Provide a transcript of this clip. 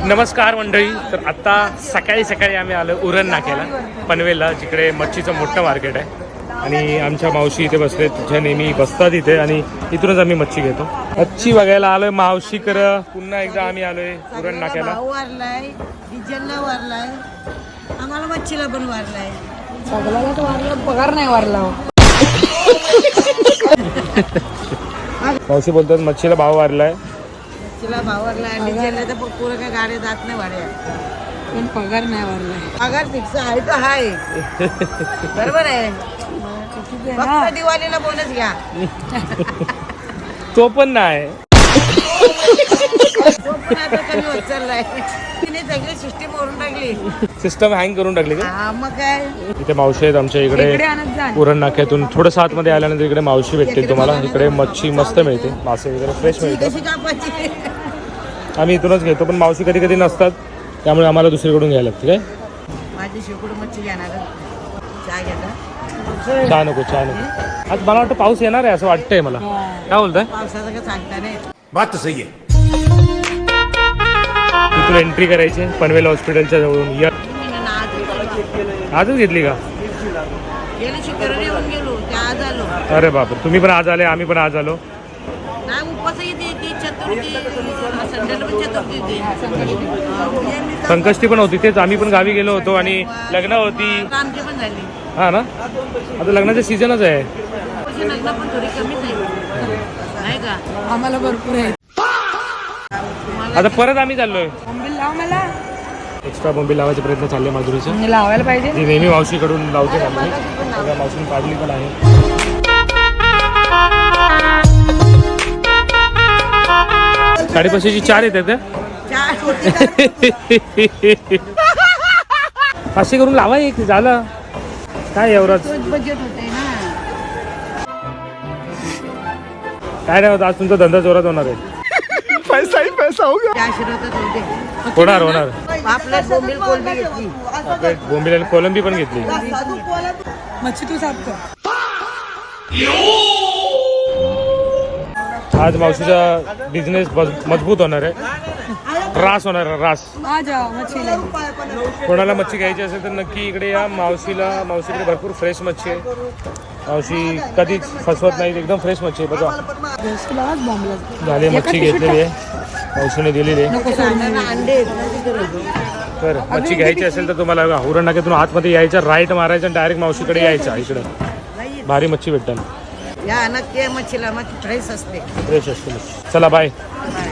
नमस्कार मंडळी. तर आता सकाळी सकाळी आम्ही आलो उरण नाक्याला पनवेलला, जिकडे मच्छीचं मोठं मार्केट आहे. आणि आमच्या मावशी इथे बसले, तुझ्या नेहमी बसतात इथे आणि इथूनच आम्ही मच्छी घेतो. मच्छी बघायला आलोय मावशी कर. पुन्हा एकदा आम्ही आलोय उरण नाक्याला. डिझेलला वारलाय, आम्हाला मच्छीला पण वारलाय. सगळ्याला तर वारला, पगार नाही वारला. मावशी बोलतात मच्छीला भाव वाढलाय. मच्छीला भाव वारलाय, डिझेलला तर पुरं काय गाड्या जात नाही वाड्या. पण पगार नाही वारलाय. पगार फिक्स आहे तर आहे. बरोबर आहे. फक्त दिवाळीला बोनस घ्या. तो पण नाही. तो पण आता कमी होत चाललाय. तिने सगळी सिस्टीम वरून टाकली. सिस्टम हँग करून टाकली का? हा मग काय. इथे मावशी आहेत आमच्या इकडे उरण नाक्यातून थोडंसं आतमध्ये आल्यानंतर इकडे मावशी भेटतील तुम्हाला. इकडे मच्छी मस्त मिळते, मासे वगैरे फ्रेश मिळते. कशी कापायची? आम्ही इथूनच घेतो, पण मावशी कधी कधी नसतात, त्यामुळे आम्हाला दुसरीकडून घ्यायला लागते. काय माझी शेकडो मच्छी घेणार. चहा घेता? चहा नको, चहा नको. आज मला वाटतं पाऊस येणार आहे असं वाटतंय मला. काय बोलताय? पावसाचं काय सांगता नाही. बात तो सही है. इथून एंट्री करायची पनवेल हॉस्पिटलच्या जवळून. आजच घेतली का? गेले शिकरण येऊन गेलो, त्या आज आलो. अरे बापरे, तुम्ही पण आज आले, आम्ही पण आज आलो. नाही उपवास येते ती चतुर्थी, संडेला पण चतुर्थी येते. संकष्टी पण होती, तेच आम्ही पण गावी गेलो होतो आणि लग्न होती. आमची पण झाली. हा ना, आता लग्नाचं सीझनच आहे. वर्षी लग्न पण थोडी कमीच आहे, नाही का? आम्हाला भरपूर आहे. आता परत आम्ही चाललोय. बोंबील लाव मला. एक्स्ट्रा बोंबील लावायचे प्रयत्न चालले माधुरीचे. म्हणजे लावायला पाहिजे. जी नेहमी मावशीकडून लावते आम्ही. मावशीने काढली पण आहे. साडेपाचशेची 4 येतात का? चार होती. 500 करून लावा एक झालं. काय एवढंच बजेट होते ना. काय नाही होत, आज तुमचा धंदा जोरात होणार आहे. पैसा ही पैसा होगा. त्या आशीर्वादात होते. होणार होणार. आपल्या बोंबील कोलबी घेतली. आपले बोंबील आणि कोलंबी पण घेतली. मच्छी तू साफ कर. आज मावशीचा बिझनेस मजबूत होणार आहे. रास होणार आहे, रास. आ जाओ मच्छी ले. कोणाला मच्छी घ्यायची असेल तर नक्की इकडे या. मावशीकडे भरपूर फ्रेश मच्छी आहे. मावशी कधीच फसवत नाही, एकदम फ्रेश मच्छी आहे. बघा लावाच बोंबला. झाली मच्छी घेतलेली आहे, मावशीने दिलेली आहे. नको सोडून. अंडे तर मच्छी घ्यायची असेल तर तुम्हाला उरण नाक्यातून आतमध्ये यायचं, राईट मारायचं आणि डायरेक्ट मावशीकडे यायचं. इकडं भारी मच्छी भेटतात. या नक्की मच्छीला मच्छी फ्रेश असते. फ्रेश असते. चला बाय. बाय.